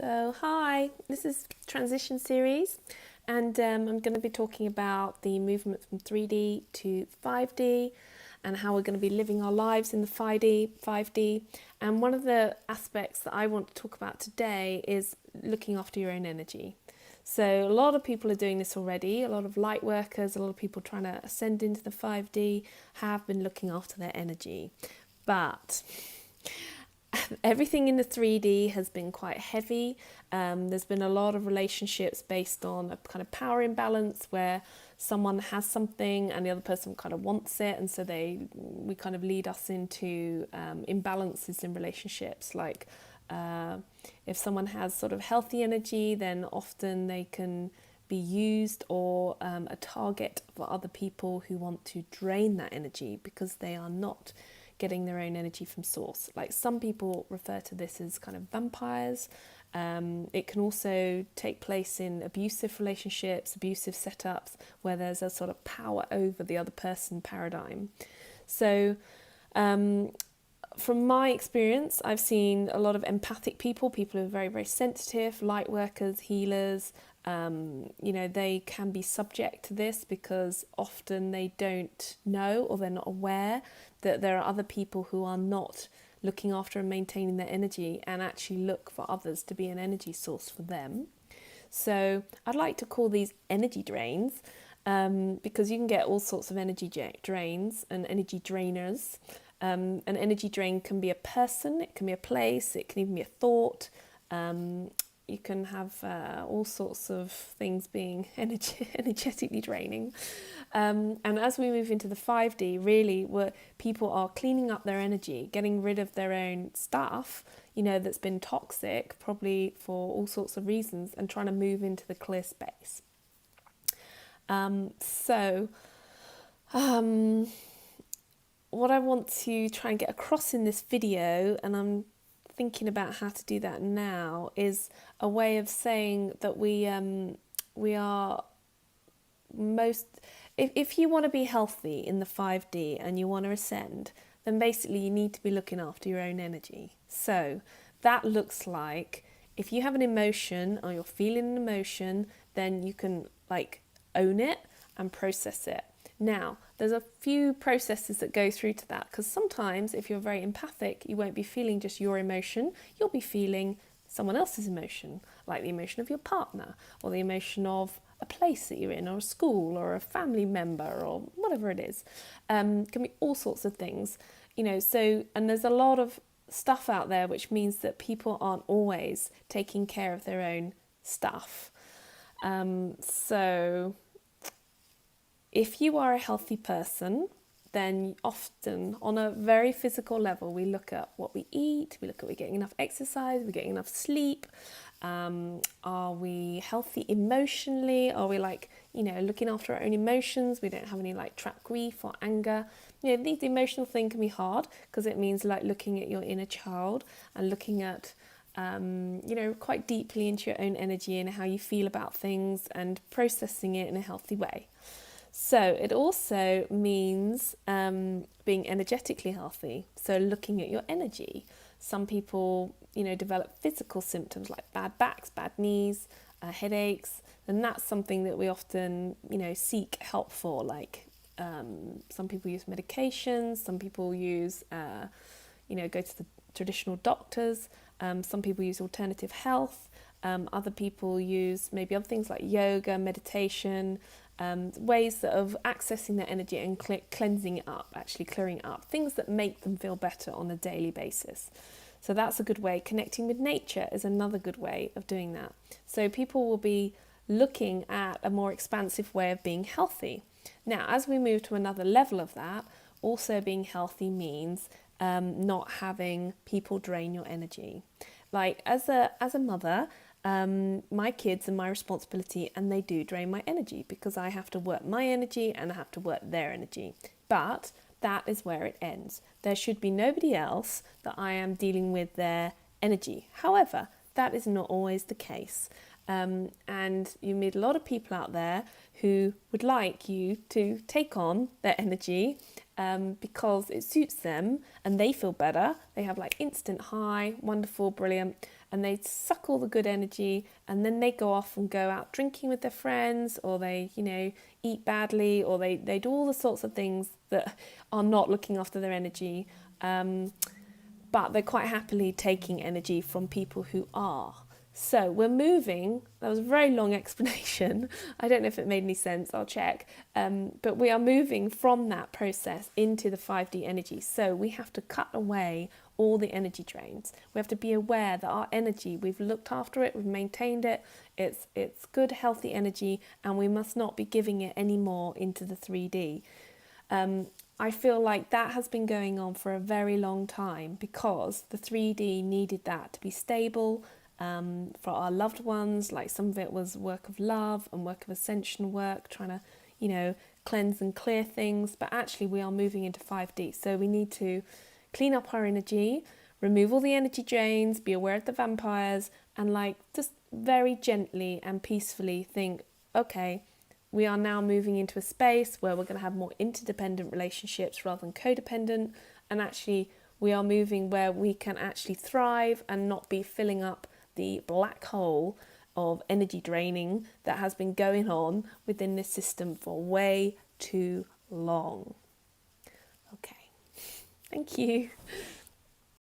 So, hi, this is Transition Series, and I'm going to be talking about the movement from 3D to 5D and how we're going to be living our lives in the 5D. And one of the aspects that I want to talk about today is looking after your own energy. So, a lot of people are doing this already. A lot of light workers, a lot of people trying to ascend into the 5D have been looking after their energy. But everything in the 3D has been quite heavy. There's been a lot of relationships based on a kind of power imbalance where someone has something and the other person kind of wants it, and so we kind of lead us into imbalances in relationships. Like if someone has sort of healthy energy, then often they can be used or a target for other people who want to drain that energy because they are not getting their own energy from source. Like some people refer to this as kind of vampires. It can also take place in abusive relationships, abusive setups, where there's a sort of power over the other person paradigm. So from my experience, I've seen a lot of empathic people who are very, very sensitive, light workers, healers. They can be subject to this because often they don't know or they're not aware that there are other people who are not looking after and maintaining their energy and actually look for others to be an energy source for them. So I'd like to call these energy drains because you can get all sorts of energy drains and energy drainers. An energy drain can be a person, it can be a place, it can even be a thought. You can have all sorts of things being energetically draining. And as we move into the 5D, really, where people are cleaning up their energy, getting rid of their own stuff, that's been toxic, probably for all sorts of reasons, and trying to move into the clear space. What I want to try and get across in this video, and I'm thinking about how to do that now, is a way of saying that we are most... If you want to be healthy in the 5D and you want to ascend, then basically you need to be looking after your own energy. So that looks like if you have an emotion or you're feeling an emotion, then you can own it and process it. Now, there's a few processes that go through to that, because sometimes if you're very empathic, you won't be feeling just your emotion, you'll be feeling someone else's emotion, like the emotion of your partner or the emotion of a place that you're in, or a school, or a family member, or whatever it is. Can be all sorts of things, so, and there's a lot of stuff out there which means that people aren't always taking care of their own stuff. So if you are a healthy person, then often on a very physical level, we look at what we eat, we look at we're getting enough exercise, we're getting enough sleep. Are we healthy emotionally? Are we looking after our own emotions? We don't have any trapped grief or anger. These emotional things can be hard because it means looking at your inner child and looking at quite deeply into your own energy and how you feel about things and processing it in a healthy way. So it also means being energetically healthy. So looking at your energy. Some people, develop physical symptoms like bad backs, bad knees, headaches, and that's something that we often, seek help for. Some people use medications, some people use, go to the traditional doctors. Some people use alternative health. Other people use maybe other things like yoga, meditation, ways of accessing their energy and cleansing it up, actually clearing it up, things that make them feel better on a daily basis. So that's a good way. Connecting with nature is another good way of doing that. So people will be looking at a more expansive way of being healthy. Now, as we move to another level of that, also being healthy means not having people drain your energy. Like as a mother, my kids are my responsibility, and they do drain my energy because I have to work my energy and I have to work their energy. But that is where it ends. There should be nobody else that I am dealing with their energy. However, that is not always the case. And you meet a lot of people out there who would like you to take on their energy because it suits them and they feel better. They have instant high, wonderful, brilliant. and they suck all the good energy, and then they go off and go out drinking with their friends, or they, eat badly, or they do all the sorts of things that are not looking after their energy. But they're quite happily taking energy from people who are. So we're moving, that was a very long explanation. I don't know if it made any sense, I'll check. But we are moving from that process into the 5D energy. So we have to cut away all the energy drains. We have to be aware that our energy, we've looked after it, we've maintained it, it's good, healthy energy, and we must not be giving it any more into the 3D. I feel like that has been going on for a very long time because the 3D needed that to be stable for our loved ones. Like some of it was work of love and work of ascension work, trying to, cleanse and clear things. But actually we are moving into 5D. So we need to clean up our energy, remove all the energy drains, be aware of the vampires, and just very gently and peacefully think, okay, we are now moving into a space where we're going to have more interdependent relationships rather than codependent, and actually we are moving where we can actually thrive and not be filling up the black hole of energy draining that has been going on within this system for way too long. Okay, thank you.